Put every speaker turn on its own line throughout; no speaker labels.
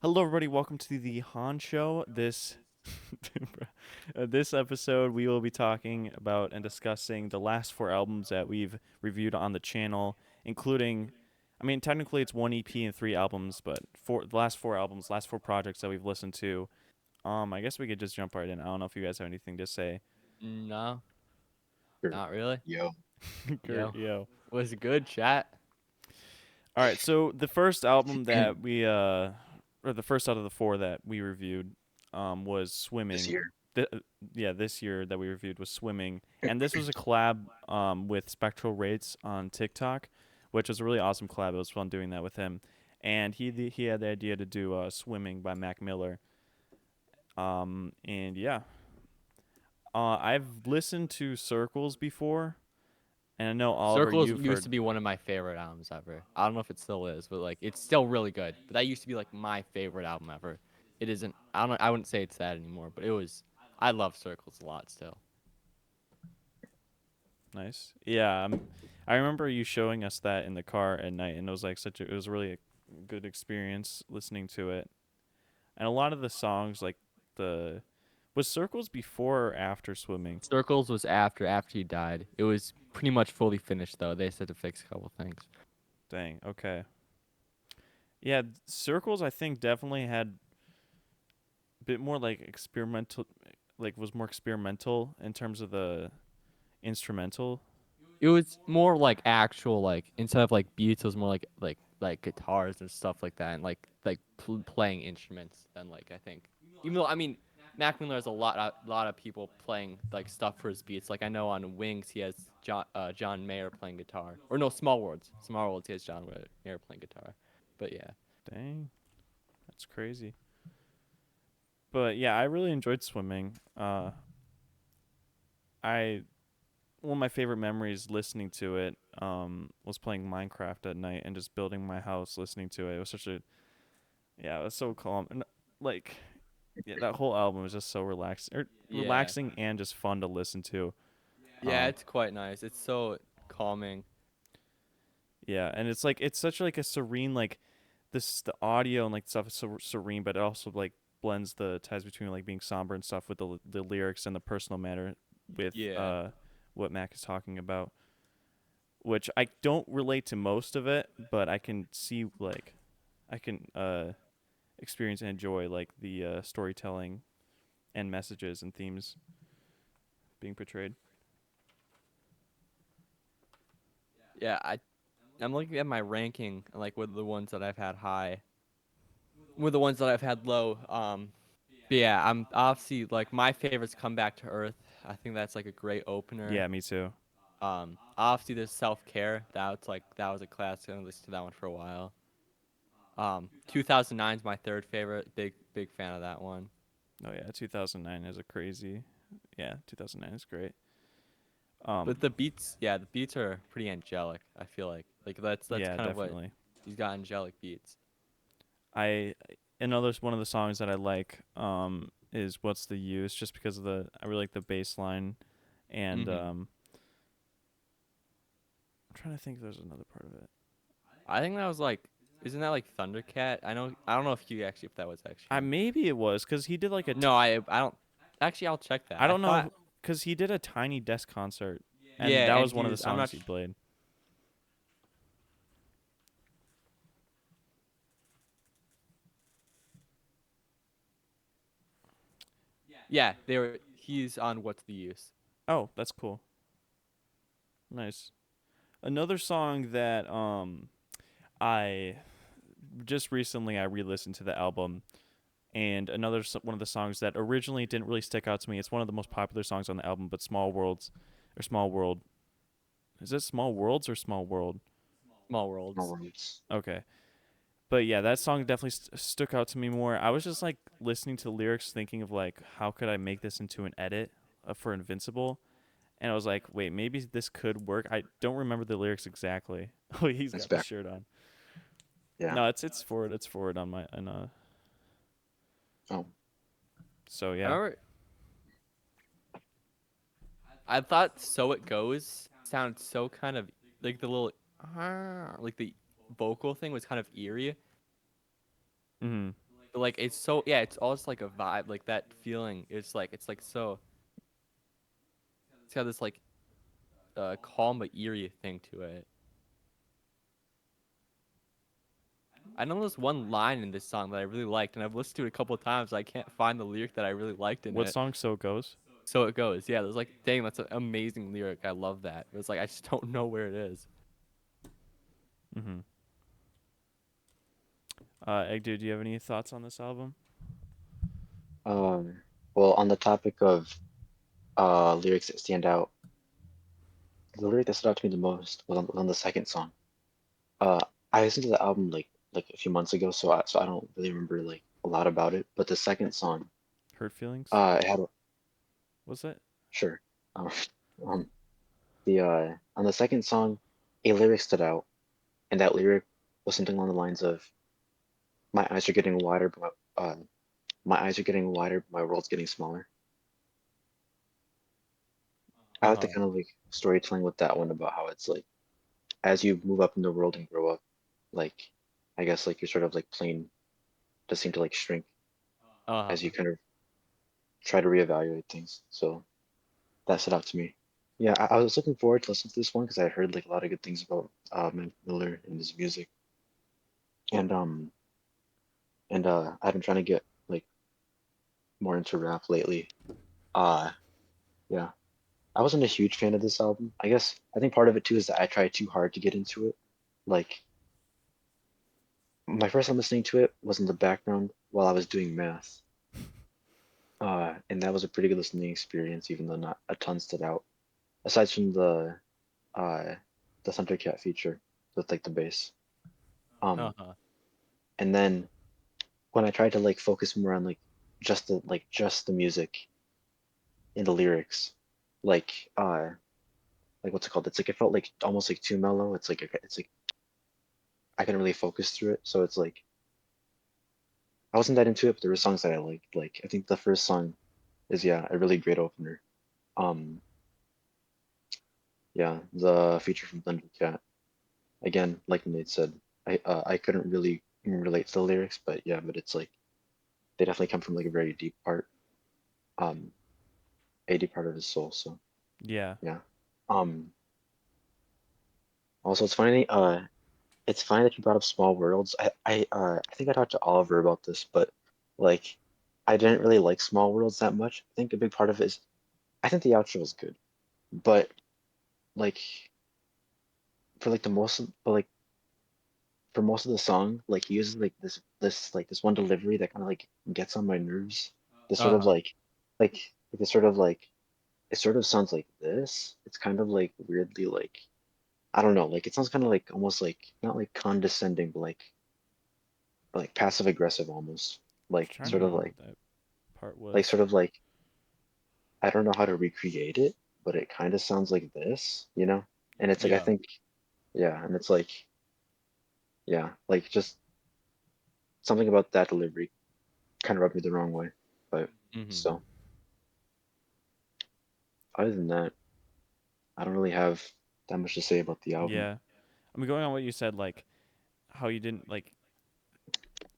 Hello, everybody. Welcome to the H.O.N Show. This episode, we will be talking about and discussing the last four albums that we've reviewed on the channel, including, I mean, technically it's one EP and three albums, but the last four albums, last four projects that we've listened to. I guess we could just jump right in. I don't know if you guys have anything to say.
No,
Sure.
not really.
Yo,
Kurt,
Yo,
yo.
was good chat.
All right, so the first album that or the first out of the four that we reviewed, was
this
Swimming.
year.
Yeah, this year that we reviewed was Swimming, and this was a collab with Spectral Rates on TikTok, which was a really awesome collab. It was fun doing that with him, and he had the idea to do Swimming by Mac Miller. And yeah, I've listened to Circles before, and I know Oliver,
Circles
you've
used to
heard.
be one of my favorite albums ever. I don't know if it still is, but like it's still really good. But that used to be like my favorite album ever. It isn't. I don't. I wouldn't say it's that anymore, but it was. I love Circles a lot still.
Nice. Yeah, I remember you showing us that in the car at night, and it was like it was really a good experience listening to it. And a lot of the songs, like the, was Circles before or after Swimming?
Circles was after he died. It was pretty much fully finished though. They said to fix a couple things.
Dang. Okay. Yeah, Circles I think definitely had a bit more like experimental, like was more experimental in terms of the instrumental.
It was more like actual like instead of like beats, it was more like guitars and stuff like that, and playing instruments. And like I think, even though I mean, Mac Miller has a lot of people playing like stuff for his beats. Like I know on Wings he has John Mayer playing guitar, or no, Small Worlds he has John Mayer playing guitar. But yeah,
Dang, that's crazy. But yeah, I really enjoyed Swimming. I One of my favorite memories listening to it was playing Minecraft at night and just building my house listening to it. It was such a, yeah, it was so calm, and like, yeah, that whole album was just so
yeah,
relaxing and just fun to listen to.
yeah,
Um
it's quite nice. It's so calming.
yeah, and it's like it's such like a serene, like, this, the audio and like stuff is so serene, but it also like blends the ties between like being somber and stuff with the lyrics and the personal matter with
Yeah,
what Mac is talking about, which I don't relate to most of it, but I can see, like, I can experience and enjoy like the storytelling and messages and themes being portrayed.
yeah. I'm looking at my ranking, like with the ones that I've had high, with the ones that I've had low. But yeah, I'm obviously like my favorites Come Back to Earth. I think that's like a great opener.
Yeah, me too.
Obviously there's Self Care. That was a classic. I listened to that one for a while. 2009 is my third favorite. Big fan of that one.
Oh yeah, 2009 is a crazy. Yeah, 2009 is great.
But the beats, yeah, the beats are pretty angelic. I feel like that's
Yeah,
kind of what
definitely.
he's got angelic beats.
I Another one of the songs that I like is "What's the Use," just because of the, I really like the bass line, and
Mhm.
I'm trying to think if there's another part of it.
I think that was like, isn't that like Thundercat? I don't know if you actually if that was actually
I
him.
maybe it was because he did like
No, I don't. Actually, I'll check that.
I
I
don't
thought,
know, because he did a Tiny Desk concert, and
yeah,
that
and
was one of the
he's. I'm not.
songs he played.
Yeah, they were. He's on What's the Use.
Oh, that's cool. Nice. Another song that I just recently I re-listened to the album, and one of the songs that originally didn't really stick out to me. It's one of the most popular songs on the album, but Small Worlds, or Small World. Is it Small Worlds or Small World?
Small
No
Worlds.
worries.
Okay. But yeah, that song definitely stuck out to me more. I was just like listening to the lyrics, thinking of like, how could I make this into an edit for Invincible? And I was like, wait, maybe this could work. I don't remember the lyrics exactly. Oh, he's
That's
got the
back.
shirt on.
Yeah.
No, it's forward. It's forward on my, and
Oh,
so
I
yeah.
remember. I thought "So It Goes" sounded so kind of like the little, like the vocal thing was kind of eerie.
Mhm.
like it's so yeah, it's almost like a vibe, like that feeling. It's like so. It's got this like calm but eerie thing to it. I know there's one line in this song that I really liked, and I've listened to it a couple of times. I can't find the lyric that I really liked in
What
it.
song so goes?
So it goes. Yeah, there's like, dang, that's an amazing lyric. I love that. But it's like I just don't know where it is.
Mm-hmm. Egg, dude, do you have any thoughts on this album?
Um, well, on the topic of lyrics that stand out, the lyric that stood out to me the most was on the second song. Uh, I listened to the album like a few months ago, so I don't really remember like a lot about it. But the second song,
Hurt Feelings?
it had
Was it?
sure, um, um, the on the second song, a lyric stood out, and that lyric was something along the lines of, "My eyes are getting wider, but my eyes are getting wider, but my world's getting smaller." I
Uh
like the
huh.
kind of like storytelling with that one about how it's like as you move up in the world and grow up, like I guess like your sort of like plane does seem to like shrink
Uh
as you
huh.
kind of try to reevaluate things. So that stood out to me. Yeah, I was looking forward to listening to this one because I heard like a lot of good things about Mac Miller and his music, and I've been trying to get like more into rap lately. Uh, yeah, I wasn't a huge fan of this album. I think part of it too is that I tried too hard to get into it. Like my first time listening to it was in the background while I was doing math. And that was a pretty good listening experience, even though not a ton stood out. Aside from uh the Thundercat feature with like the bass.
Uh
Um,
huh.
and then when I tried to like focus more on just the music and the lyrics, like like what's it called? It's like it felt like almost like too mellow. It's like I couldn't really focus through it. So it's like I wasn't that into it, but there were songs that I liked. Like I think the first song is yeah, a really great opener. Um, yeah, the feature from Thundercat. Again, like Nate said, I couldn't really even relate to the lyrics, but yeah, but it's like they definitely come from like a very deep part, um, a deep part of his soul. So
Yeah.
yeah. Um, Also, it's funny that you brought up Small Worlds. I think I talked to Oliver about this, but like, I didn't really like Small Worlds that much. I think a big part of it is I think the outro is good, but like for like the most, but like for most of the song, like he uses like this one delivery that kind of like gets on my nerves. This sort
Uh
of
huh.
like this sort of like it sort of sounds like this. It's kind of like weirdly like I don't know, like it sounds kind of like almost like not like condescending, but like passive aggressive almost.
I'm trying to remember what that part
Like
was.
sort of like I don't know how to recreate it, but it kind of sounds like this, you know? And it's like I
Yeah.
think yeah, and it's like yeah, like just something about that delivery kind of rubbed me the wrong way. But
Mhm.
still, other than that, I don't really have that much to say about the album.
Yeah. I mean, going on what you said, like how you didn't like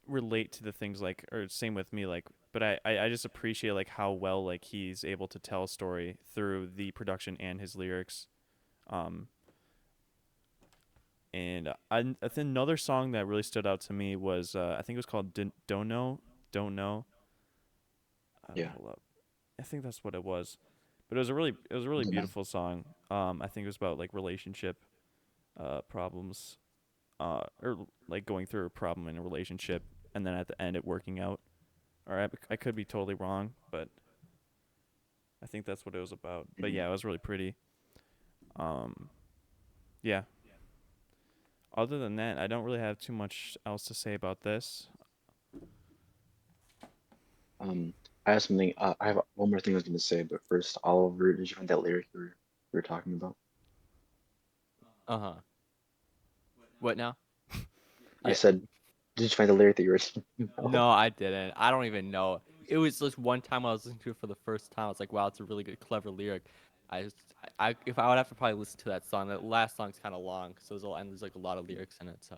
relate to the things like, or same with me, like, but I just appreciate like how well like he's able to tell a story through the production and his lyrics. Um, and I think another song that really stood out to me was I think it was called Don't Know, Don't Know.
Yeah.
Hold up, I think that's what it was. But it was a really
Mhm.
beautiful song. I think it was about like relationship problems, or like going through a problem in a relationship, and then at the end it working out. Or I could be totally wrong, but I think that's what it was about. But
Mhm.
yeah, it was really pretty. Um, yeah. Other than that, I don't really have too much else to say about this.
Um, I have something. I have one more thing I was going to say, but first, Oliver, did you find that lyric you were talking about?
Uh huh. What now?
I
Yeah.
said, did you find the lyric that you were talking about?
No, I didn't. I don't even know. It was just one time I was listening to it for the first time. I was like, wow, it's a really good, clever lyric. I just, if I would have to probably listen to that song. That last song's kind of long, so and there's like a lot of lyrics in it. So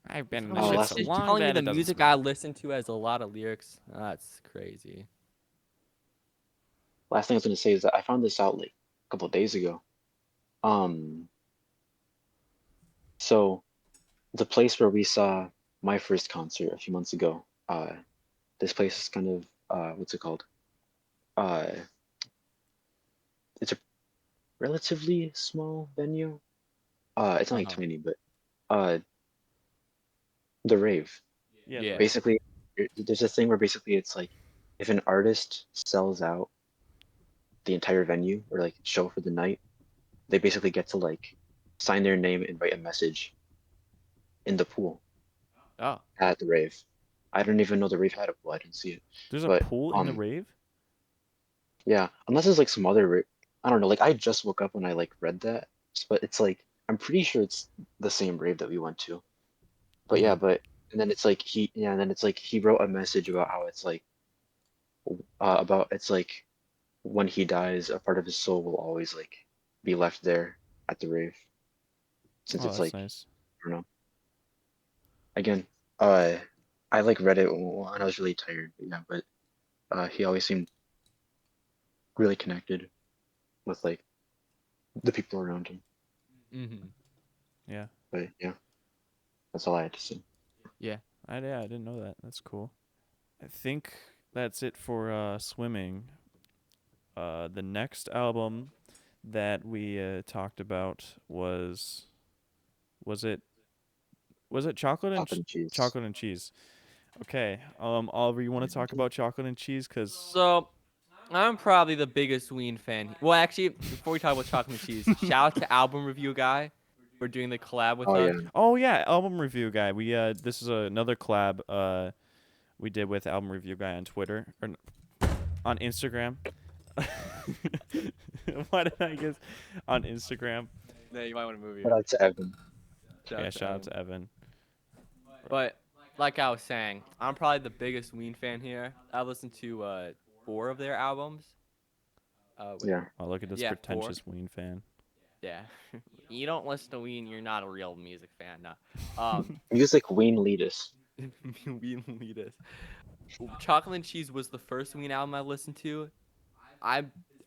I've been in this
Oh,
shit
last
so
thing.
It's
long
telling me
that
the
it doesn't
music I
smell.
listen to has a lot of lyrics. That's crazy.
Last thing I was gonna say is that I found this out like a couple of days ago. Um, so the place where we saw my first concert a few months ago, this place is kind of what's it called? Uh, it's a relatively small venue. It's not like
Uh-huh.
tiny, but uh, the rave.
Yeah, the
Yeah.
rave.
Basically, there's a thing where basically it's like if an artist sells out the entire venue or like show for the night, they basically get to like sign their name and write a message in the pool
Oh.
at the rave. I don't even know the rave had a pool. I didn't see it,
There's a
but
pool in the rave?
yeah, unless there's like some other, I don't know. Like I just woke up when I like read that, but it's like I'm pretty sure it's the same rave that we went to. But yeah,
Yeah.
but and then it's like and then it's like he wrote a message about how it's like about it's like when he dies, a part of his soul will always like be left there at the rave, since
Oh,
it's
that's
like
nice.
I don't know. Again, uh, I like read it when I was really tired. But yeah, but he always seemed really connected with like the people around him.
Mm-hmm.
Yeah.
But yeah, that's all I had to say.
Yeah.
Yeah, I didn't know that. That's cool. I think that's it for swimming. The next album that we talked about was it chocolate and
Chocolate and cheese.
chocolate and cheese. Okay. Oliver, you want to talk about chocolate and cheese? Cause
So I'm probably the biggest Ween fan. Well, actually, before we talk about chocolate and cheese, shout out to album review guy for doing the collab with
Oh
us.
yeah,
oh yeah, album review guy. We this is another collab we did with album review guy on Twitter or on Instagram. Why did I guess on Instagram?
Yeah, you might want to move
shout
here.
out to Evan.
Shout
Yeah,
out to
shout out
Evan.
to Evan.
But like I was saying, I'm probably the biggest Ween fan here. I listened to 4 of their albums. Wait,
Yeah,
Oh, look at this
yeah, 4.
pretentious Ween fan.
Yeah, you don't listen to Ween, you're not a real music fan. No.
music Wayne Leadus.
Ween lead us. Chocolate and Cheese was the first Ween album I listened to. I,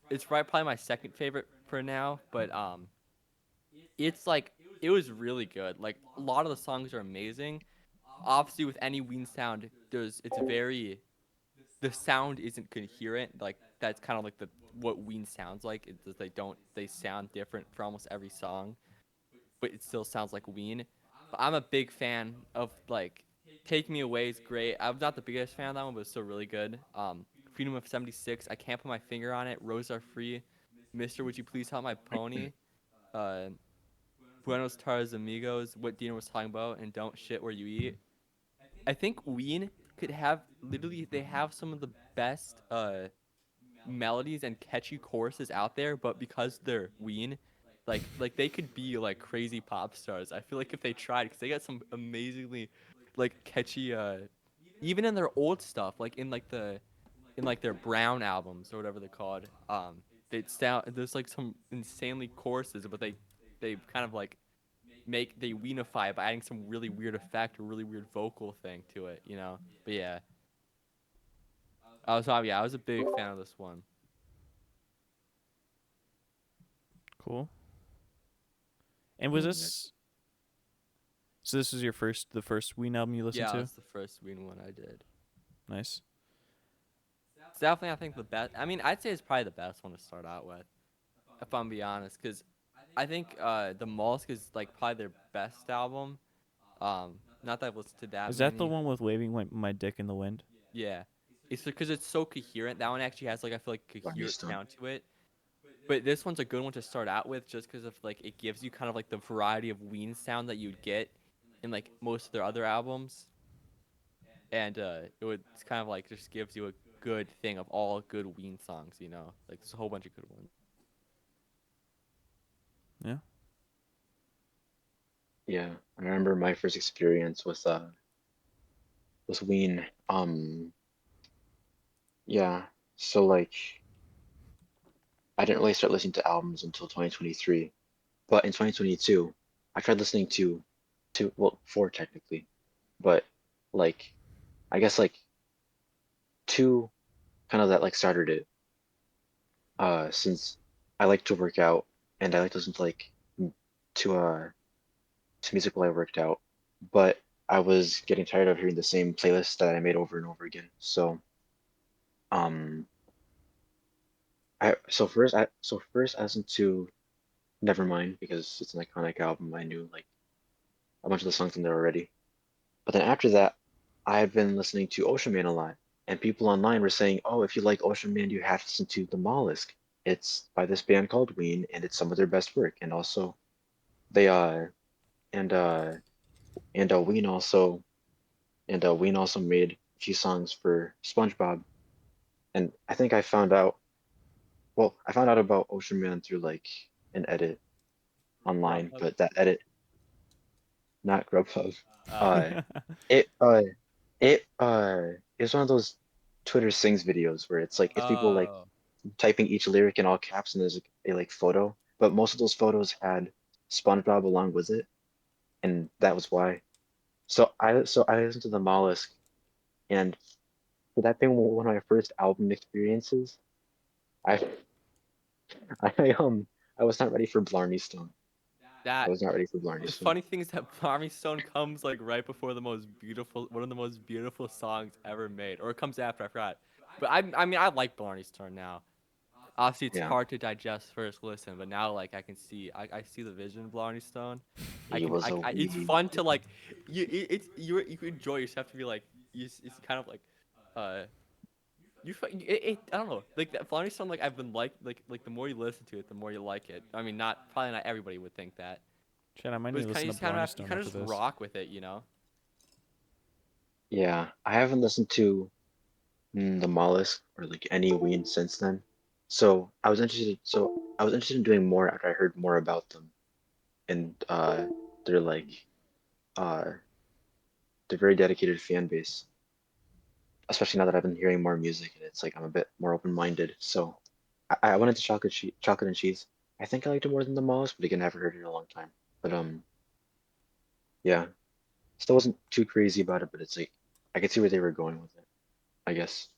it's right probably my second favorite for now, but it's like it was really good. Like a lot of the songs are amazing. Obviously, with any Ween sound, it's very the sound isn't coherent. Like that's kind of like the what Ween sounds like. It's just they sound different for almost every song, but it still sounds like Ween. But I'm a big fan of like Take Me Away is great. I'm not the biggest fan of that one, but it's still really good. Freedom of 76. I can't put my finger on it. Rose Are Free. Mister, would you please help my pony? Uh, Buenos Tardes Amigos. What Dina was talking about, and Don't Shit Where You Eat. I think Ween could have literally they have some of the best melodies and catchy choruses out there, but because they're Ween, like they could be like crazy pop stars. I feel like if they tried, because they got some amazingly like catchy even in their old stuff, like in like their Brown albums or whatever they're called. It sound there's like some insanely choruses, but they kind of like they weenify it by adding some really weird effect or really weird vocal thing to it, you know. But yeah, I was a big fan of this one.
Cool. And was
Mm,
this so? This is your the first Ween album you listened
Yeah,
to?
it's the first Ween one I did.
Nice.
It's definitely I think the best. I mean, I'd say it's probably the best one to start out with, if I'm being honest, because I think the Mollusk is like probably their best album. Not that I've listened to that
Is that the
many.
one with waving my dick in the wind?
Yeah, it's because it's so coherent. That one actually has like I feel like coherent
Barista.
sound to it. But this one's a good one to start out with, just because of like it gives you kind of like the variety of Ween sound that you'd get in like most of their other albums, and it's kind of like just gives you a good thing of all good Ween songs. You know, like there's a whole bunch of good ones.
Yeah.
Yeah, I remember my first experience with Ween. Yeah, so like I didn't really start listening to albums until 2023, but in 2022 I tried listening to well, four technically. but like I guess like two kind of that like started it. Since I like to work out and I like to listen to to to music while I worked out, but I was getting tired of hearing the same playlist that I made over and over again. So um so first I listened to Nevermind because it's an iconic album. I knew like a bunch of the songs in there already. But then after that, I had been listening to Ocean Man a lot, and people online were saying, "Oh, if you like Ocean Man, you have to listen to The Mollusk. It's by this band called Ween, and it's some of their best work." And also, they and Ween also Ween also made a few songs for SpongeBob. And I think I found out about Ocean Man through like an edit online,
Grubhub.
but that edit, not Grubhub.
Uh,
Uh, it uh it it's one of those Twitter sings videos where it's like it's people like
oh,
typing each lyric in all caps and there's like, a like photo, but most of those photos had SpongeBob along with it, and that was why. So I listened to the Mollusk, and for that being one of my first album experiences, I I I was not ready for Blarney Stone. I
that
was not ready for Blarney
the
Stone.
funny thing is that Barmy Stone comes like right before the most beautiful, one of the most beautiful songs ever made, or it comes after. I forgot. But I mean, I like Barney Stone now. Obviously, it's
Yeah,
hard to digest first listen, but now like I can see, I see the vision of Blarney Stone.
he was a
It's
weenie.
fun to like, you enjoy. You just have to be like, it's kind of like, uh, I don't know, like that Blarney Stone. Like I've been like the more you listen to it, the more you like it. I mean, not probably not everybody would think that,
Shit, I might
but
need to
it's kind of
listen
you
to
just kind of
Blarney
have, you
Stone
kind of
after
just
this.
rock with it, you know.
Yeah, I haven't listened to the Mollusk or like any Ween since then. So I was interested in doing more after I heard more about them. And they're like uh they're very dedicated fan base, especially now that I've been hearing more music and it's like I'm a bit more open-minded. So I went into chocolate and cheese. I think I liked it more than the Mollusk, but again, I haven't heard it in a long time. But yeah, still wasn't too crazy about it, but it's like I could see where they were going with it, I guess.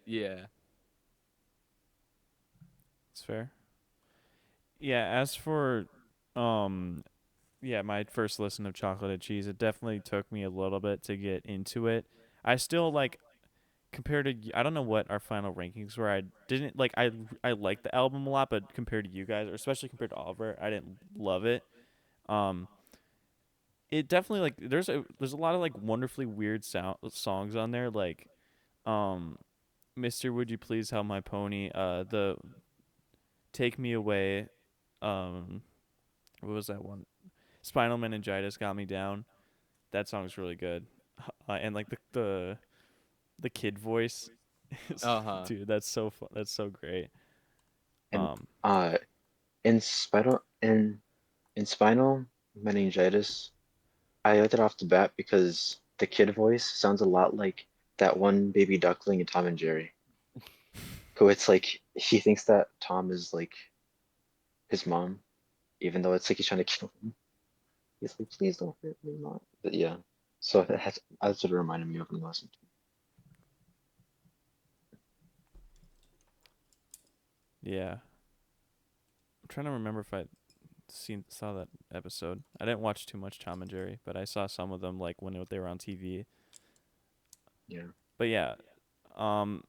Yeah.
It's fair. Yeah, as for um yeah, my first listen of chocolate and cheese, it definitely took me a little bit to get into it. I still like compared to I don't know what our final rankings were. I didn't like I liked the album a lot, but compared to you guys, or especially compared to Oliver, I didn't love it. Um it definitely like there's a lot of like wonderfully weird songs on there like um Mr. Would You Please Help My Pony, the Take Me Away, um what was that one? Spinal Meningitis Got Me Down. That song's really good. And like the kid voice,
Uh huh.
dude, that's so fun. That's so great.
And
Um,
uh in spinal meningitis, I liked it off the bat because the kid voice sounds a lot like that one baby duckling in Tom and Jerry, who it's like he thinks that Tom is like his mom, even though it's like he's trying to kill him. He's like, please don't hurt me, mom. But yeah, so that's what it reminded me of when I listened to
yeah, I'm trying to remember if I seen saw that episode. I didn't watch too much Tom and Jerry, but I saw some of them like when they were on TV.
it. Yeah,
But yeah, um,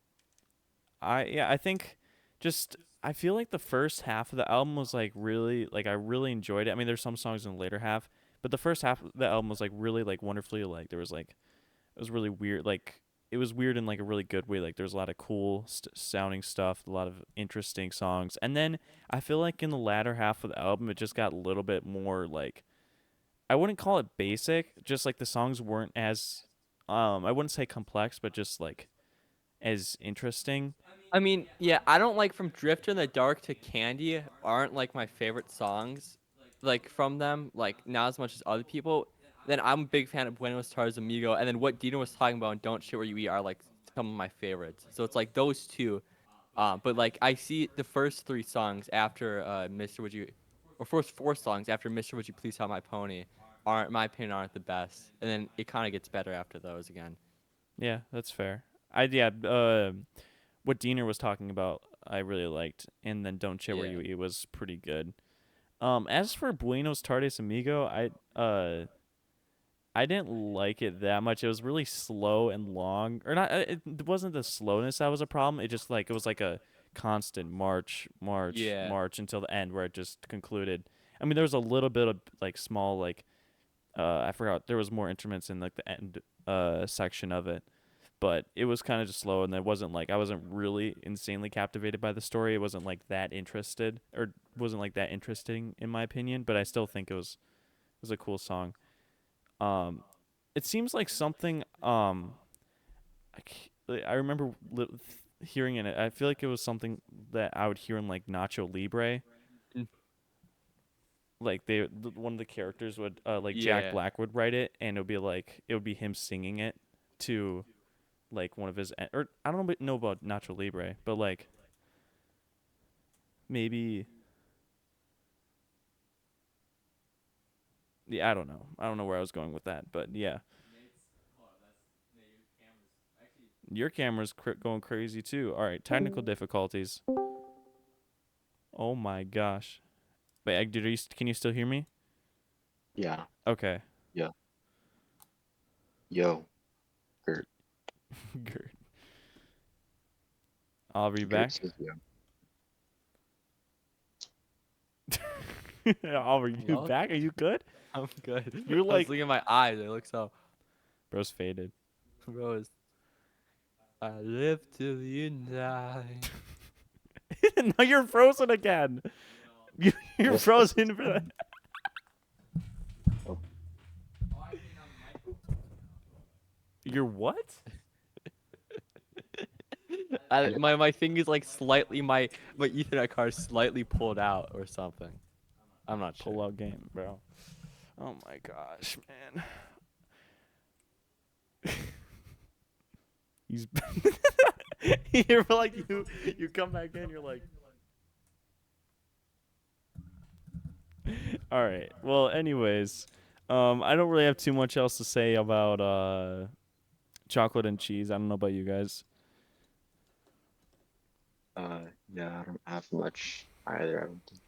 I think just I feel like the first half of the album was like really like I really enjoyed it. I mean, there's some songs in the later half, but the first half of the album was like really like wonderfully like there was like it was really weird. Like it was weird in like a really good way. Like there's a lot of cool sounding stuff, a lot of interesting songs, and then I feel like in the latter half of the album, it just got a little bit more like I wouldn't call it basic. Just like the songs weren't as I wouldn't say complex, but just like as interesting.
I mean, yeah, I don't like From Drifter in the Dark to Candy aren't like my favorite songs, like from them, like not as much as other people. Then I'm a big fan of Buenos Stars Amigo, and then what Dino was talking about and Don't Shit Where You Eat are like some of my favorites. So it's like those two. But like I see the first three songs after Mr. Would You, or first four songs after Mr. Would You Please Help My Pony aren't, in my opinion, aren't the best, and then it kind of gets better after those again.
Yeah, that's fair. Yeah. What Diener was talking about, I really liked, and then Don't Chat Where
Yeah.
You Eat was pretty good. As for Buenos Tardes Amigo, I didn't like it that much. It was really slow and long, or not. It wasn't the slowness that was a problem. It just like it was like a constant march, march,
Yeah.
march until the end where it just concluded. I mean, there was a little bit of like small like I forgot there was more instruments in like the end section of it, but it was kind of just slow, and it wasn't like I wasn't really insanely captivated by the story. It wasn't like that interested, or wasn't like that interesting in my opinion. But I still think it was a cool song. Um, it seems like something I remember hearing in it. I feel like it was something that I would hear in like Nacho Libre.
Mm.
Like one of the characters would like Jack
Yeah.
Black would write it, and it would be him singing it to like one of his or I don't know about Nacho Libre, but like maybe yeah, I don't know where I was going with that, but yeah. Your camera's going crazy too. All right, technical difficulties. Oh my gosh. Wait, can you still hear me?
Yeah.
Okay.
Yeah. Yo. Gert.
Good. I'll be
Gert
back.
says yo.
Are you
Hello?
back? Are you good?
I'm good.
You're
I was
like,
looking at my eyes. They look so.
bro's faded.
Rose. I live till you die.
Now you're frozen again. You're
What's
frozen for that.
oh,
You're what?
I,
My thing is like slightly my Ethernet card is slightly pulled out or something. I'm not
Pull
sure.
out game, bro. Oh my gosh, man. He's you're like you come back in, you're like all right. Well, anyways, I don't really have too much else to say about chocolate and cheese. I don't know about you guys.
yeah, I don't have much either. I don't think.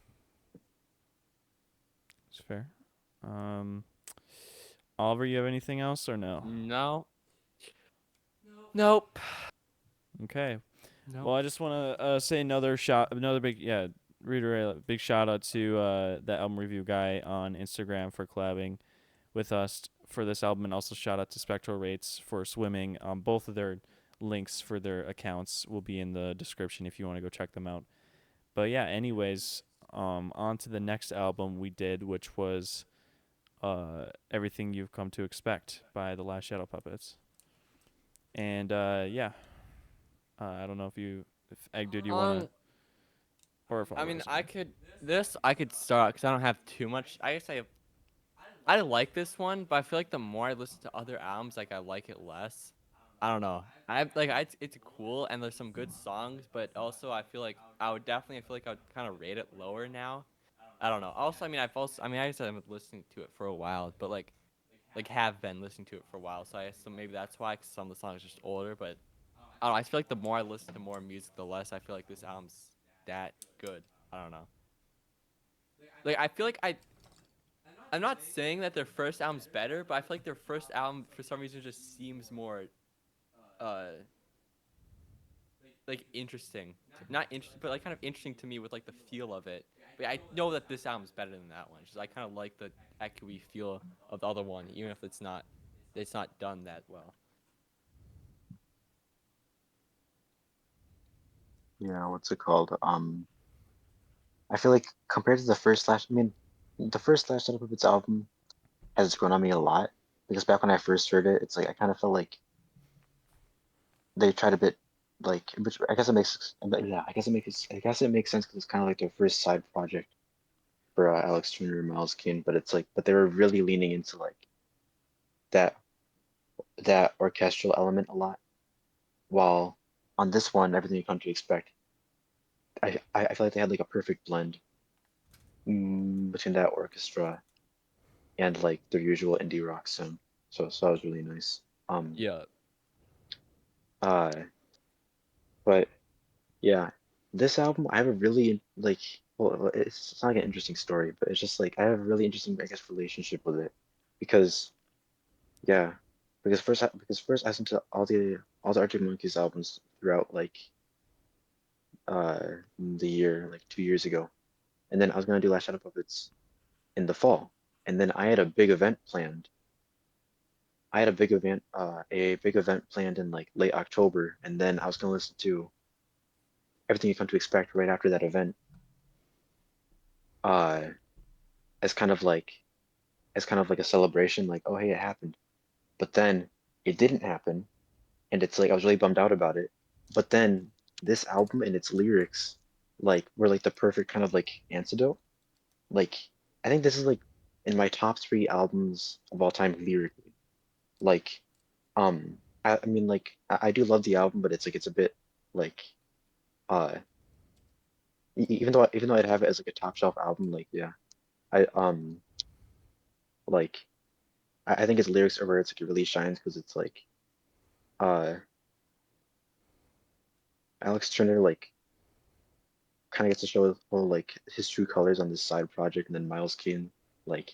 It's fair. Um, Oliver, you have anything else or no?
No. Nope.
Okay.
Nope.
Well, I just want to say another big, reiterate a big shout out to that album review guy on Instagram for collabing with us for this album, and also shout out to Spectral Rates for swimming. Both of their links for their accounts will be in the description if you want to go check them out. But yeah, anyways, on to the next album we did, which was Everything You've Come to Expect by the Last Shadow Puppets. And yeah, I don't know if Egg, dude, you wanna,
Um,
or if
I
Oliver
mean,
has something.
I could start because I don't have too much. I guess I like this one, but I feel like the more I listen to other albums, like I like it less. I don't know. It's cool and there's some good songs, but also I feel like I feel like I would kind of rate it lower now. I don't know. Also, I mean, I guess I've been listening to it for a while, but like have been listening to it for a while, so I guess so maybe that's why 'cause some of the songs are just older. But I don't know. I feel like the more I listen to more music, the less I feel like this album's that good. I don't know. Like I feel like I'm not saying that their first album's better, but I feel like their first album for some reason just seems more uh like interesting. Not interesting, but like kind of interesting to me with like the feel of it. But I know that this album's better than that one. Just I kind of like the echoey feel of the other one, even if it's not done that well.
Yeah, what's it called? I feel like compared to the first Slash, I mean, the first Slash Shadow Puppets album has grown on me a lot because back when I first heard it, it's like I kind of felt like they tried a bit like, which I guess it makes, but yeah, I guess it makes sense because it's kind of like their first side project for Alex Turner and Miles Kane, but it's like, but they were really leaning into like that that orchestral element a lot. While on this one, everything you come to expect, I feel like they had like a perfect blend between that orchestra and like their usual indie rock sound. So that was really nice. Um,
Yeah.
uh, but yeah, this album I have a really like well it's not like an interesting story, but it's just like I have a really interesting I guess relationship with it because yeah, because first I listened to all the Arctic Monkeys albums throughout like uh the year like 2 years ago, and then I was gonna do Last Shadow Puppets in the fall, and then I had a big event planned. I had a big event planned in like late October, and then I was gonna listen to Everything You Come to Expect right after that event, uh, as kind of like a celebration, like oh hey it happened. But then it didn't happen, and it's like I was really bummed out about it. But then this album and its lyrics, like were like the perfect kind of like antidote. Like I think this is like in my top three albums of all time lyrically. Like I mean like I do love the album, but it's like it's a bit like uh even though I'd have it as like a top shelf album, like yeah, I like I think its lyrics are where it's like it really shines because it's like uh Alex Turner like kind of gets to show well, like his true colors on this side project, and then Miles Kane like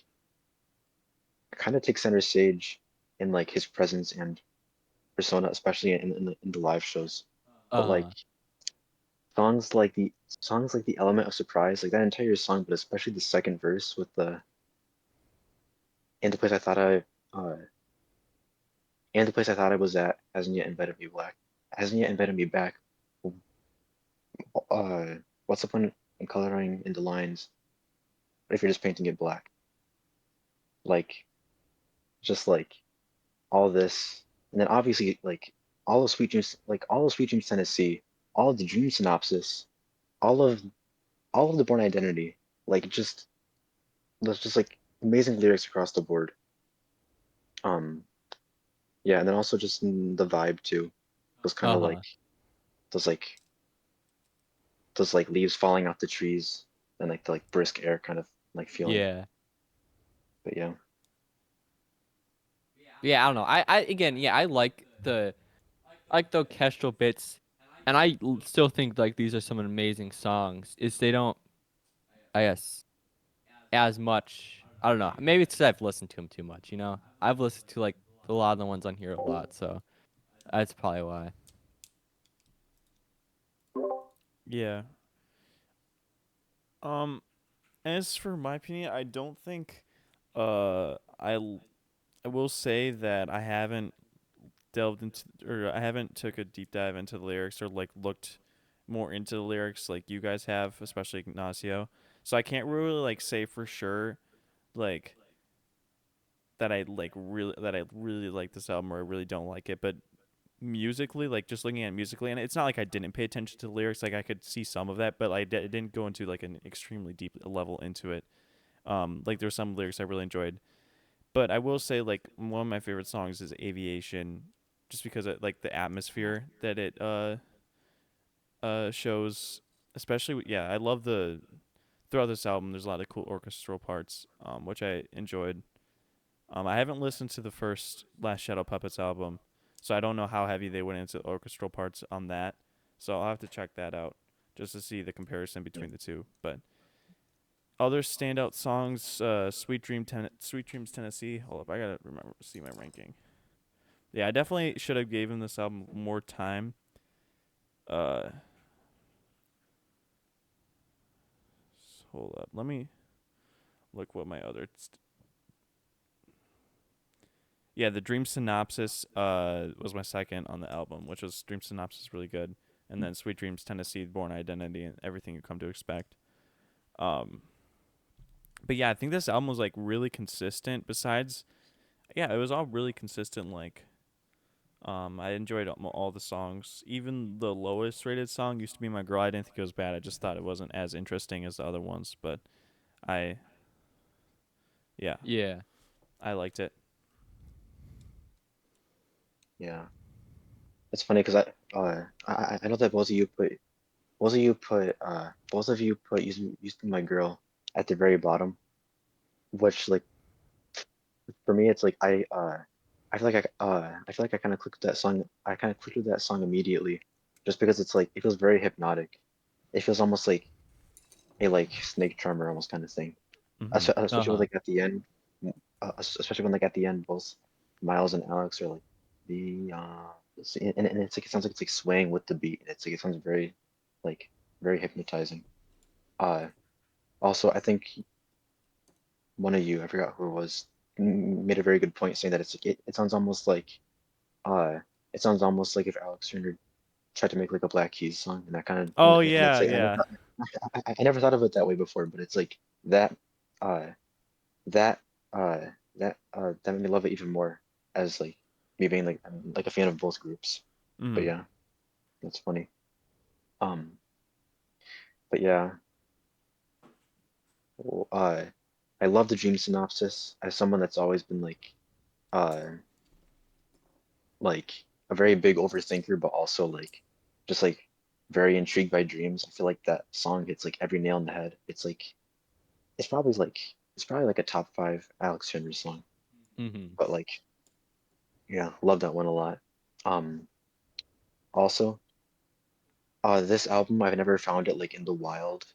kind of takes center stage in like his presence and persona, especially in the live shows. But like
Uh-huh.
songs like the element of surprise, like that entire song, but especially the second verse with the and the place I thought I uh and the place I thought I was at hasn't yet invited me back. Hasn't yet invited me back. Uh, what's the point in coloring in the lines if you're just painting it black? Like just like all this, and then obviously like all of Sweet Dreams Tennessee, all of the Dream Synopsis, all of all of the Born Identity, like just there's just like amazing lyrics across the board. Um, yeah, and then also just the vibe too, was kind of like
Uh-huh.
those like those like leaves falling off the trees and like the like brisk air kind of like feeling.
Yeah.
But yeah,
Yeah, I don't know. I again, yeah, I like the orchestral bits, and still think like these are some amazing songs. Is they don't, I guess, as much. I don't know. Maybe it's 'cause I've listened to them too much. You know, I've listened to like a lot of the ones on here a lot, so that's probably why.
Yeah. Um, as for my opinion, I don't think I will say that I haven't delved into or I haven't took a deep dive into the lyrics or like looked more into the lyrics like you guys have, especially Ignacio. So I can't really like say for sure like that I really like this album or I really don't like it, but musically, like just looking at it musically, and it's not like I didn't pay attention to the lyrics, like I could see some of that, but I didn't go into like an extremely deep level into it. Like there's some lyrics I really enjoyed, but I will say like one of my favorite songs is Aviation, just because of like the atmosphere that it shows, especially yeah, I love the throughout this album. There's a lot of cool orchestral parts, which I enjoyed. I haven't listened to the first Last Shadow Puppets album, so I don't know how heavy they went into orchestral parts on that. So I'll have to check that out just to see the comparison between the two. But other standout songs, Sweet Dreams Tennessee. Hold up, I gotta remember see my ranking. Yeah, I definitely should have given this album more time. Uh, Hold up, let me look what my other. Yeah, the Dream Synopsis was my second on the album, which was Dream Synopsis really good, and then Sweet Dreams Tennessee, Born Identity, and Everything You Come to Expect. Um, but yeah, I think this album was like really consistent. Besides, yeah, it was all really consistent. Like, I enjoyed all the songs. Even the lowest rated song used to be My Girl. I didn't think it was bad. I just thought it wasn't as interesting as the other ones. But I, yeah,
Yeah.
yeah,
I liked it.
yeah. It's funny because I know that both of you put used to be my girl at the very bottom, which like for me, it's like I feel like I feel like I kind of clicked with that song. I kind of clicked with that song immediately, just because it's like it feels very hypnotic. It feels almost like a like snake charmer almost kind of thing.
Mm-hmm.
Especially with
Uh-huh.
like at the end, especially when like at the end, both Miles and Alex are like the and it's like it sounds like it's like swaying with the beat. It's like it sounds very like very hypnotizing. Uh, Also, I think one of you, I forgot who it was, made a very good point saying that it's like it sounds almost like uh it sounds almost like if Alex Turner tried to make like a Black Keys song, and that kind of
Oh
and it's
yeah,
like
yeah.
I never thought of it that way before, but it's like that uh that that made me love it even more as like me being like I'm like a fan of both groups. But
Mm-hmm.
yeah, that's funny. Um, but yeah, well, I love the dream synopsis as someone that's always been uh like a very big overthinker, but also like just like very intrigued by dreams. I feel like that song hits like every nail in the head. It's probably like it's probably like a top five Alex Turner song.
Mm-hmm.
But like yeah, love that one a lot. Um, Also, this album I've never found it like in the wild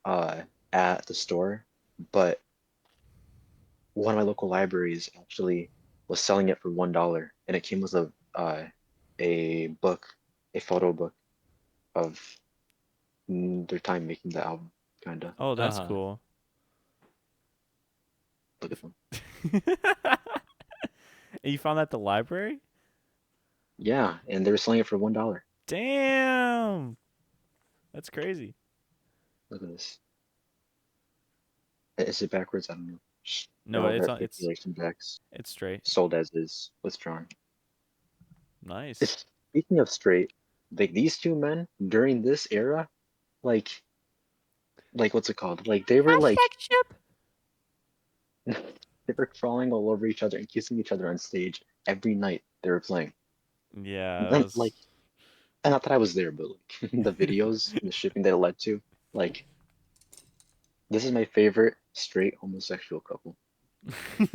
uh at the store, but one of my local libraries actually was selling it for $1, and it came with a book, a photo book of their time making the album, kinda.
Oh, that's
Uh-huh.
cool.
Look at them.
And you found that at the library?
Yeah, and they were selling it for $1.
Damn, that's crazy.
Look at this. Is it backwards? I don't know.
No,
No,
it's on.
articulation backs.
It's straight.
Sold as is, withdrawn.
Nice.
Speaking of straight, like these two men during this era, like what's it called? Like they were like
Hashtag ship.
they were crawling all over each other and kissing each other on stage every night they were playing.
Yeah, that
And like,
was
and not that I was there, but like the videos and the shipping that it led to, like this is my favorite straight homosexual couple.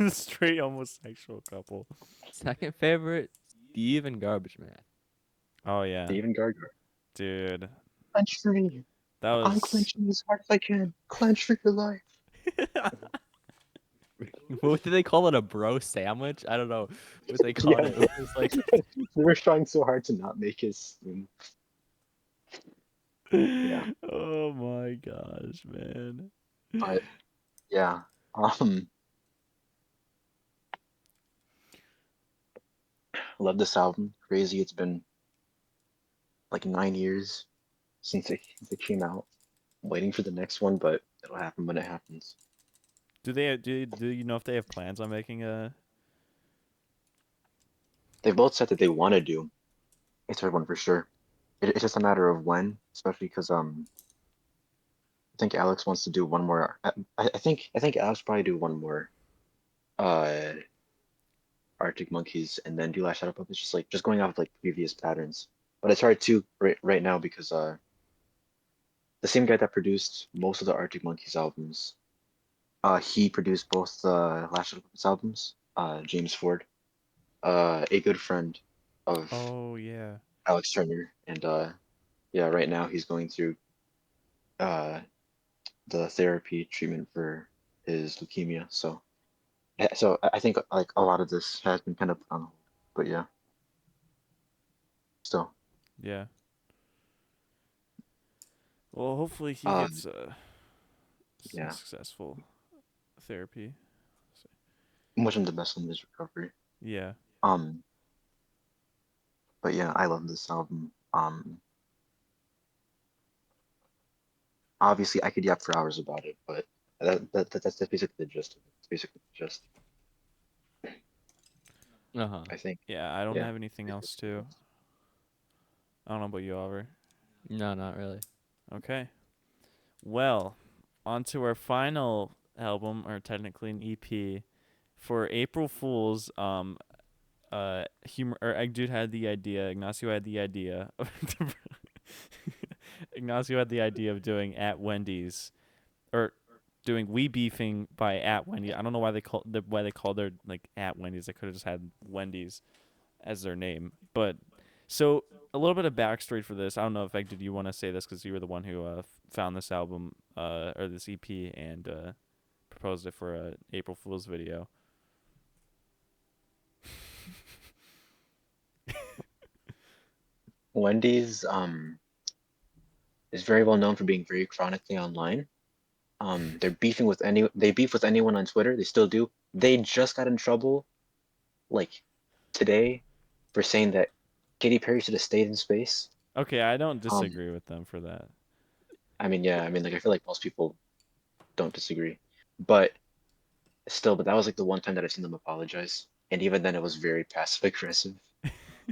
straight homosexual couple.
Second favorite, Steve and Garbage Man.
Oh yeah,
Steven Gardner.
dude,
Clench for me.
that
I'm
was.
clenching as hard as I can. Clench for your life.
What did they call it? A bro sandwich? I don't know what they called
Yeah,
it. It was like
they were trying so hard to not make his. Yeah,
Oh my gosh, man.
but yeah. Um, love this album. Crazy. It's been like 9 years since it came out. Waiting for the next one, but it'll happen when it happens.
Do you know if they have plans on making a?
They both said that they want to do a third one for sure. It's just a matter of when, especially because I think Alex wants to do one more. I think Alex probably do one more uh Arctic Monkeys and then do Last Shadow Puppets. Just like just going off of like previous patterns. But it's hard to right now because the same guy that produced most of the Arctic Monkeys albums, he produced both the Last Shadow Puppets albums. James Ford, a good friend of
Oh yeah.
Alex Turner, and yeah, right now he's going through uh, the therapy treatment for his leukemia. So I think like a lot of this has been kind of put on hold. But yeah, still,
Yeah. Well, hopefully he
uh,
gets a
yeah,
successful therapy. So,
wish him the best in his recovery.
yeah.
Um, but yeah, I love this album. Obviously I could yap for hours about it, but that's basically the gist of it. It's basically the gist.
uh-huh.
I think.
Yeah, I don't
Yeah.
have anything
Basically
else
the
too.
gist.
I don't know about you, Oliver.
No, not really.
Okay. Well, on to our final album, or technically an EP, for April Fools. Humor or Egg Dude had the idea. Ignacio had the idea. Ignacio had the idea of doing at Wendy's, or doing "We Beefing" by at Wendy. I don't know why they called their like at Wendy's. They could have just had Wendy's as their name. But so a little bit of backstory for this. I don't know if did you want to say this because you were the one who found this album or this EP and proposed it for a April Fool's video.
Wendy's is very well known for being very chronically online. They beef with anyone on Twitter. They still do. They just got in trouble like today for saying that Katy Perry should have stayed in space.
Okay, I don't
Um,
disagree with them for that.
I mean, yeah, I mean, like I feel like most people don't disagree, but still, but that was like the one time that I've seen them apologize, and even then, it was very passive aggressive.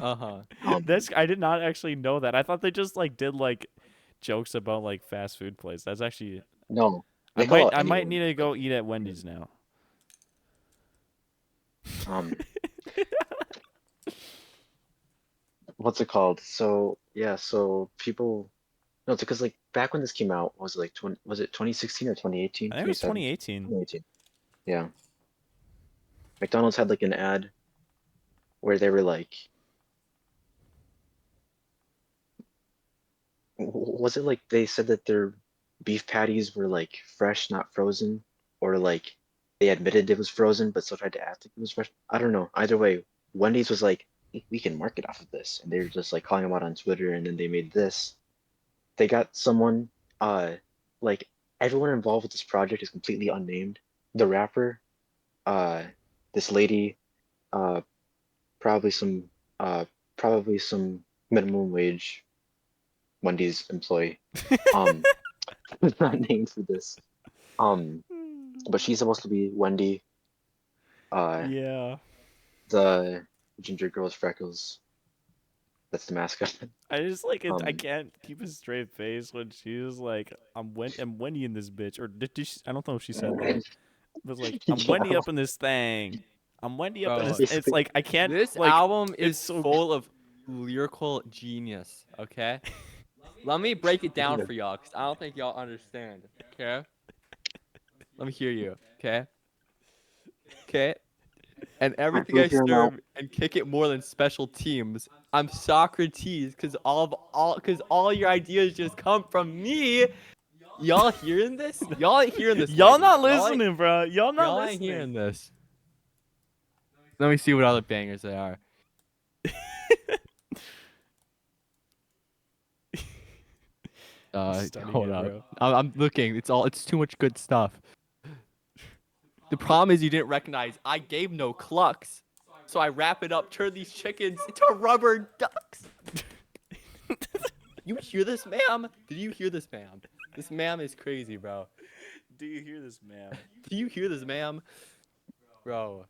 Uh-huh.
Um,
That's I did not actually know that. I thought they just like did like jokes about like fast food places. That's actually
no,
I
they call
might
out
I might
anyone.
need to
Like,
go eat at Wendy's now.
um, what's it called? So yeah, so people, no, it's because like back when this came out, was it like 20, was it 2016 or 2018?
I think it was
2017?
2018.
2018. Yeah, McDonald's had like an ad where they were like, was it like they said that their beef patties were like fresh, not frozen, or like they admitted it was frozen but still tried to act like it was fresh? I don't know. Either way, Wendy's was like, we can market off of this, and they were just like calling them out on Twitter, and then they made this. They got someone, uh, like everyone involved with this project is completely unnamed. The rapper, uh, this lady, uh, probably some, uh, probably some minimum wage Wendy's employee. Um, was not named for this. Um, but she's supposed to be Wendy. Uh,
Yeah.
the ginger girl with freckles. That's the mascot.
I just like it. I
Um,
can't keep a straight face when she was like, I'm Wendy in this bitch," or did she, I don't know if she said that. It was like, "I'm
yeah,
Wendy up in this thing. I'm Wendy up in
that's
Bro,
this." It's
basically.
like I can't
this
like.
album
It's
is
so.
full of lyrical genius, okay? Let me break it down
Yeah.
for y'all, because I don't think y'all understand, okay? Let me hear you, okay? Okay? And everything
We'll
I
hear him out.
serve and kick it more than special teams. I'm Socrates, because all your ideas just come from me. Y'all hearing this? Y'all ain't hearing this,
Y'all
ladies.
not listening, bro. Y'all not
Y'all ain't
listening.
hearing this. Let me see what other bangers they are.
Studying
Hold
it,
up.
bro.
I'm looking. It's too much good stuff. The problem is you didn't recognize I gave no clucks. So I wrap it up, turn these chickens into rubber ducks. You hear this, ma'am? Did you hear this, ma'am? This ma'am is crazy, bro.
Do you hear this, ma'am?
Do you hear this, ma'am? Bro.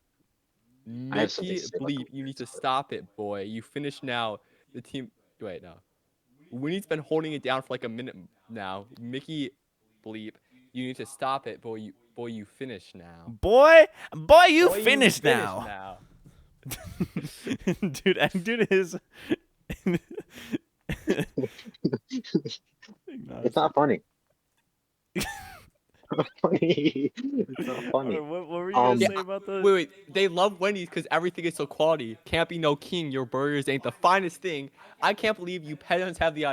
I have something
Mickey
to say about the
Bleep, you need
lyrics,
to
but
stop it, boy. You finish now. The team. Wait, no. Winnie's been holding it down for like a minute now. Mickey Bleep, you need to stop it, boy. You finish now.
Boy, you
Boy, you
finished
finish
now,
now.
dude. And dude is.
it's
Acknowledge
not
it.
funny. It's not funny. It's not funny.
What were you gonna
Yeah,
Um,
say about the?
wait. They love Wendy's because everything is so quality. Can't be no king. Your burgers ain't the finest thing. I can't believe you pedants have the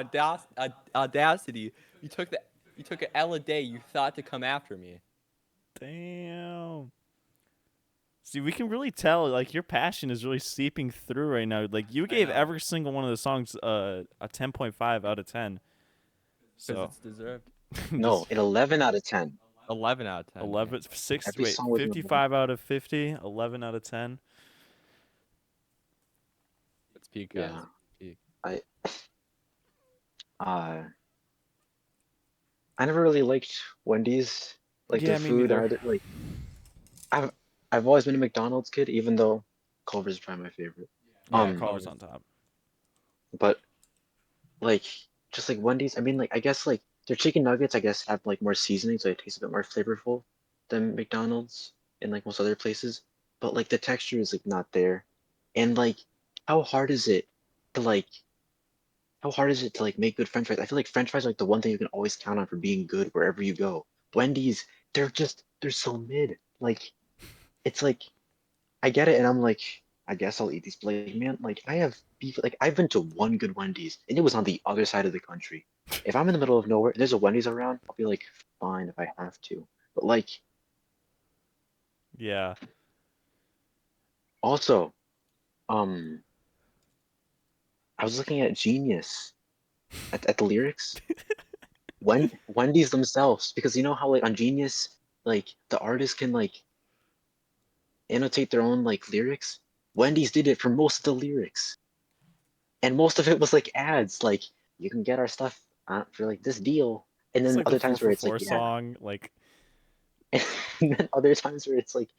audacity. You took an L a day. You thought to come after me.
Damn. See, we can really tell. Like your passion is really seeping through right now. Like you
I
gave
know,
every single one of the songs a 10.5 out of 10.
because
So
it's deserved.
no,
just
an 11 out of 10.
11 out of 10, man.
11, 6,
Every
wait,
song was an 11.
55 out of 50, 11 out of 10.
Let's peak, guys.
Yeah,
Peak.
I uh, I never really liked Wendy's, like their
Yeah, me
food.
neither.
Either like I've I've always been a McDonald's kid, even though Culver's probably my favorite.
Yeah,
Oh,
Um,
Culver's
Culver's.
on top.
but like just like Wendy's, I mean like I guess like their chicken nuggets I guess have like more seasoning, so it tastes a bit more flavorful than McDonald's and like most other places. But like the texture is like not there. And like how hard is it to like how hard is it to like make good French fries? I feel like French fries are like the one thing you can always count on for being good wherever you go. Wendy's they're so mid. Like it's like I get it, and I'm like, I guess I'll eat these. But like, man, like I have beef. Like I've been to one good Wendy's, and it was on the other side of the country. If I'm in the middle of nowhere, and there's a Wendy's around, I'll be like, fine if I have to. But like,
Yeah.
also, um, I was looking at Genius at the lyrics. Wendy's themselves, because you know how like on Genius, like the artist can like annotate their own like lyrics. Wendy's did it for most of the lyrics, and most of it was like ads, like you can get our stuff for like this deal, and
It's
then
like the
other
four
times where
for
it's like
four
yeah,
song. Like,
and then other times where it's like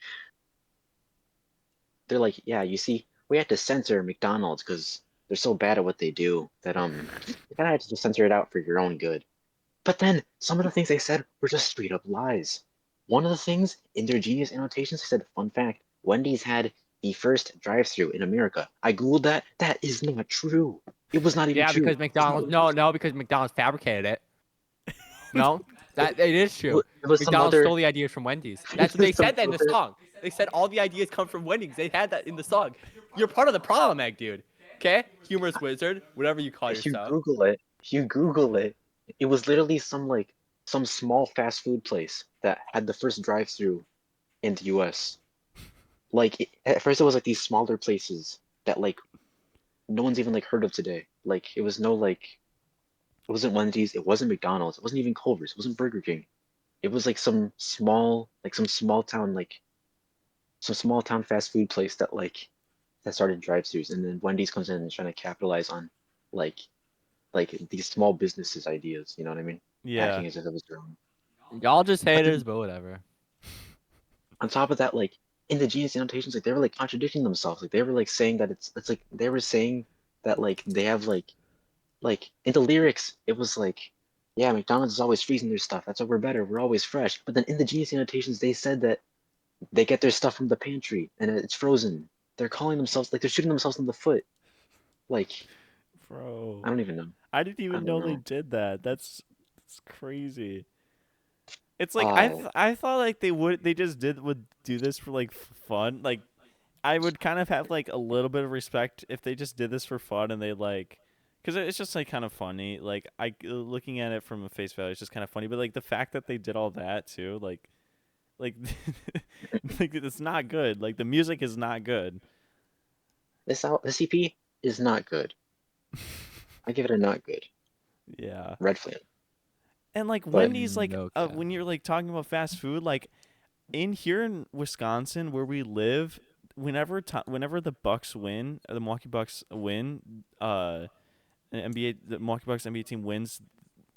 they're like yeah, you see, we had to censor McDonald's because they're so bad at what they do that you kind of had to just censor it out for your own good. But then some of the things they said were just straight up lies. One of the things in their genius annotations, they said, fun fact, Wendy's had the first drive-through in America. I googled that. That is not true. It was not even
Yeah,
true.
because
It's not
McDonald's. No,
real.
no, because McDonald's fabricated it. No, that it is true.
It was some
McDonald's
other.
stole the ideas from Wendy's. That's
It
what they
was some
said that in the
other.
song. They said all the ideas come from Wendy's. They had that in the song. You're part of the problem, egg dude. Okay, humorous wizard, whatever you call
If you
yourself.
Google it, it was literally some small fast food place that had the first drive-through in the U.S. Like at first, it was like these smaller places that like no one's even like heard of today. Like it was no like it wasn't Wendy's, it wasn't McDonald's, it wasn't even Culver's, it wasn't Burger King. It was like some small town some small town fast food place that started drive-throughs, and then Wendy's comes in and is trying to capitalize on like like these small businesses ideas. You know what I mean?
yeah.
Acting as if it was their own.
Y'all just
But then
haters, but whatever.
on top of that, like in the genius annotations, like they were like contradicting themselves. Like they were like saying that it's like they were saying that like they have like in the lyrics, it was like, yeah, McDonald's is always freezing their stuff. That's why we're better. We're always fresh. But then in the genius annotations, they said that they get their stuff from the pantry and it's frozen. They're calling themselves like they're shooting themselves in the foot. Like
Bro.
I don't even know.
I didn't
I
even
don't
know they
know.
did that. That's crazy. It's like
Uh,
I thought like they just would do this for like fun. Like I would kind of have like a little bit of respect if they just did this for fun and they like because it's just like kind of funny. Like I looking at it from a face value, it's just kind of funny. But like the fact that they did all that too, like like it's not good. Like the music is not good.
this EP is not good. I give it a not good.
Yeah.
Red flag.
And like
But
Wendy's, like
No cap.
when you're like talking about fast food, like in here in Wisconsin where we live, whenever the Bucks win, the Milwaukee Bucks win, the Milwaukee Bucks NBA team wins,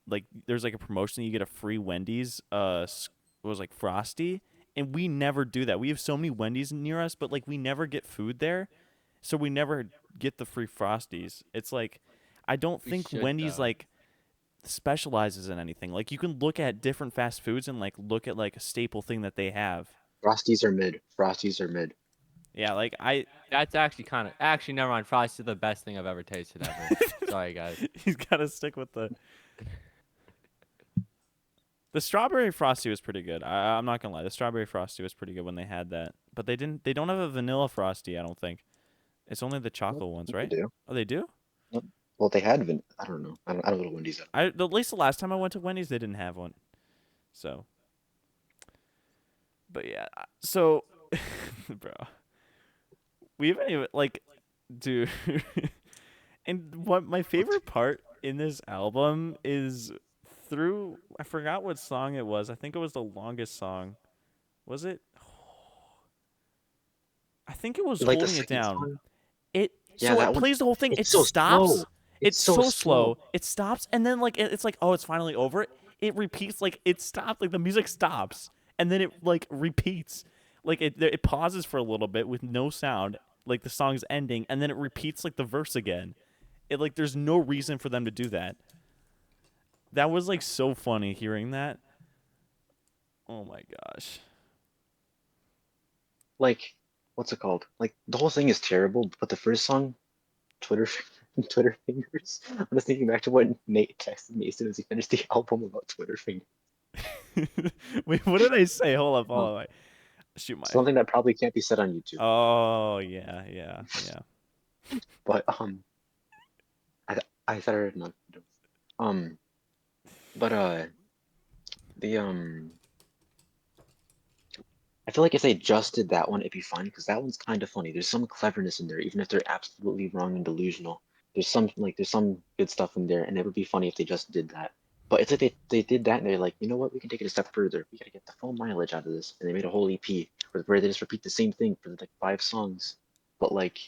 like there's like a promotion, you get a free Wendy's, it was like Frosty, and we never do that. We have so many Wendy's near us, but like we never get food there, so we never get the free Frosties. It's like I don't
We
think
should
Wendy's
though.
like specializes in anything. Like you can look at different fast foods and like look at like a staple thing that they have.
Frosties are mid. Frosties are mid.
Yeah, like I
That's actually kind of actually never mind. Frosty's the best thing I've ever tasted ever. Sorry guys.
he's got to stick with the strawberry frosty was pretty good. I'm not gonna lie, the strawberry frosty was pretty good when they had that. But they don't have a vanilla frosty. I don't think it's only the
Nope,
chocolate ones,
they
right?
do.
Oh, they do.
Nope. Well, they had I don't know. I don't know what Wendy's at.
At least the last time I went to Wendy's, they didn't have one. So, but yeah, so bro, we haven't even like, dude. And what my favorite part in this album is through I forgot what song it was. I think it was the longest song. Was it? I think it was
Like the
holding it
second
down.
song?
It
Yeah,
so it
that one.
plays the whole thing.
It's
It
so
stops.
slow. It's
It's
so
so
slow.
slow. It stops and then like it's like oh it's finally over. It repeats like it stops like the music stops and then it like repeats like it pauses for a little bit with no sound like the song's ending and then it repeats like the verse again. It like there's no reason for them to do that. That was like so funny hearing that. Oh my gosh.
Like, what's it called? Like the whole thing is terrible, but the first song, Twitter, Twitter fingers. I'm just thinking back to what Nate texted me as soon as he finished the album about Twitter fingers.
Wait, what did I say? Hold
Um,
up. Shoot my.
something that probably can't be said on YouTube.
Oh yeah.
But I said it not. Um, but the I feel like if they just did that one, it'd be fun because that one's kind of funny. There's some cleverness in there, even if they're absolutely wrong and delusional. There's some good stuff in there, and it would be funny if they just did that. But it's like they did that and they're like, you know what, we can take it a step further. We gotta get the full mileage out of this, and they made a whole EP where they just repeat the same thing for like 5 songs, but like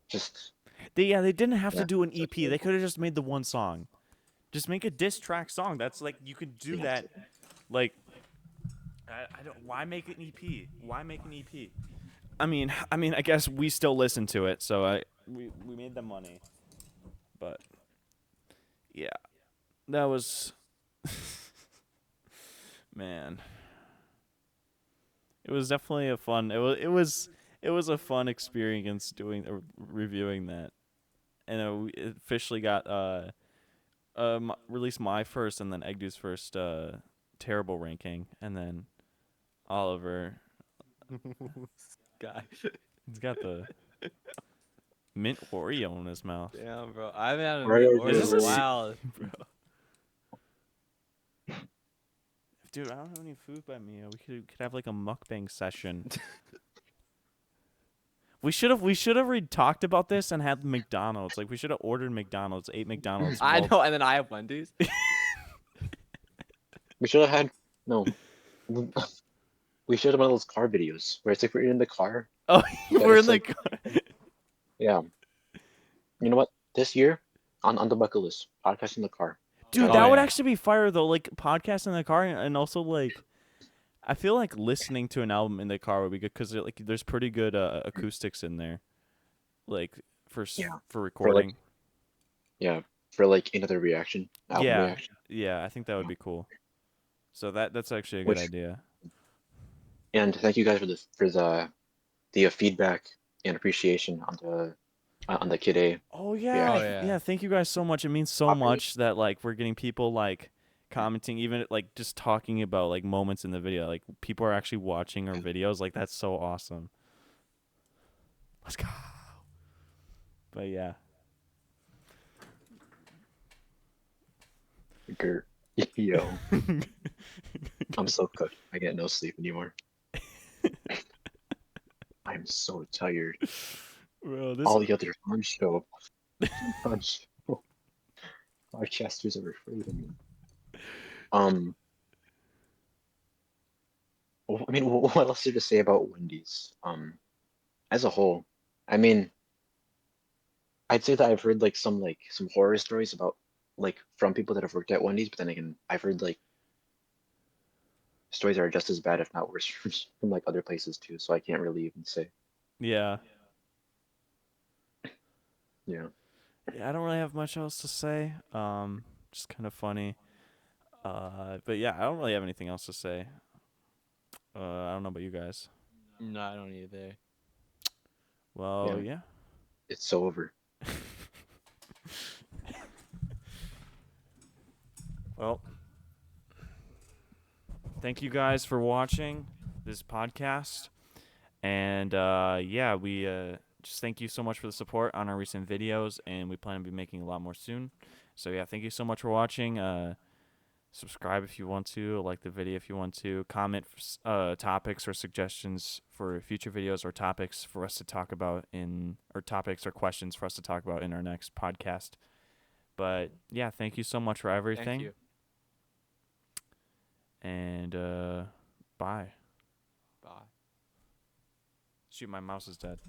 just
They didn't have to
yeah,
do an
so
EP. They
terrible.
could have just made the one song. Just make a diss track song. That's like you could do
Yeah,
that. Like I don't. Why make an EP? Why make an EP? I guess we still listen to it, so we made the money. But yeah, that was man. It was definitely a fun. It was a fun experience doing reviewing that, and we officially got released my first and then Egdu's first terrible ranking, and then Oliver.
Guy.
He's got the mint Oreo in his mouth.
Damn, bro. I haven't had a mint
Oreos
Is
Oreo
this
in
a
a
are
while.
bro? Dude, I don't have any food by me. We could have like a mukbang session. We should have already talked about this and had McDonald's. Like we should have ordered McDonald's, ate McDonald's.
I
Well,
know, and then I have Wendy's.
we should have had no. We should have one of those car videos where it's like we're in the car,
oh,
but
we're in
it's
the
like
car.
yeah. You know what? This year on the bucket list, podcast in the car. We
Dude,
gotta
Oh
that
do
would
it.
yeah.
actually be fire though. Like podcast in the car, and also like I feel like listening to an album in the car would be good because like there's pretty good acoustics in there, like
Yeah.
for
For like
recording.
yeah, for like another reaction, album
Yeah,
reaction.
yeah, I think that would
Yeah.
be cool. So that's actually a good
Which
idea.
and thank you guys for the feedback and appreciation on the Kid A
Oh
Oh
yeah,
reaction.
yeah.
yeah. Thank you guys so much. It means so
Properly.
much that like we're getting people like commenting, even like just talking about like moments in the video. Like people are actually watching our videos. Like that's so awesome. Let's go. But yeah.
Gert. Yo, I'm so cooked. I get no sleep anymore. I'm so tired.
Bro, this
All the other fun show, fun show. Our chesters are afraid of me. Um, I mean, what else is there to say about Wendy's? As a whole, I mean, I'd say that I've heard like some horror stories about like from people that have worked at Wendy's, but then again, I've heard like stories that are just as bad, if not worse, from like other places too. So I can't really even say.
yeah.
Yeah.
Yeah, I don't really have much else to say. Just kind of funny. But yeah, I don't really have anything else to say. I don't know about you guys.
No, I don't either.
Well,
Yeah,
yeah.
it's so over.
Well, thank you guys for watching this podcast. And yeah, we just thank you so much for the support on our recent videos, and we plan to be making a lot more soon. So yeah, thank you so much for watching. Subscribe if you want to, like the video if you want to, comment topics or suggestions for future videos or topics for us to talk about or topics or questions for us to talk about in our next podcast. But yeah, thank you so much for
Thank
everything.
you.
And bye.
Bye.
Shoot, my mouse is dead.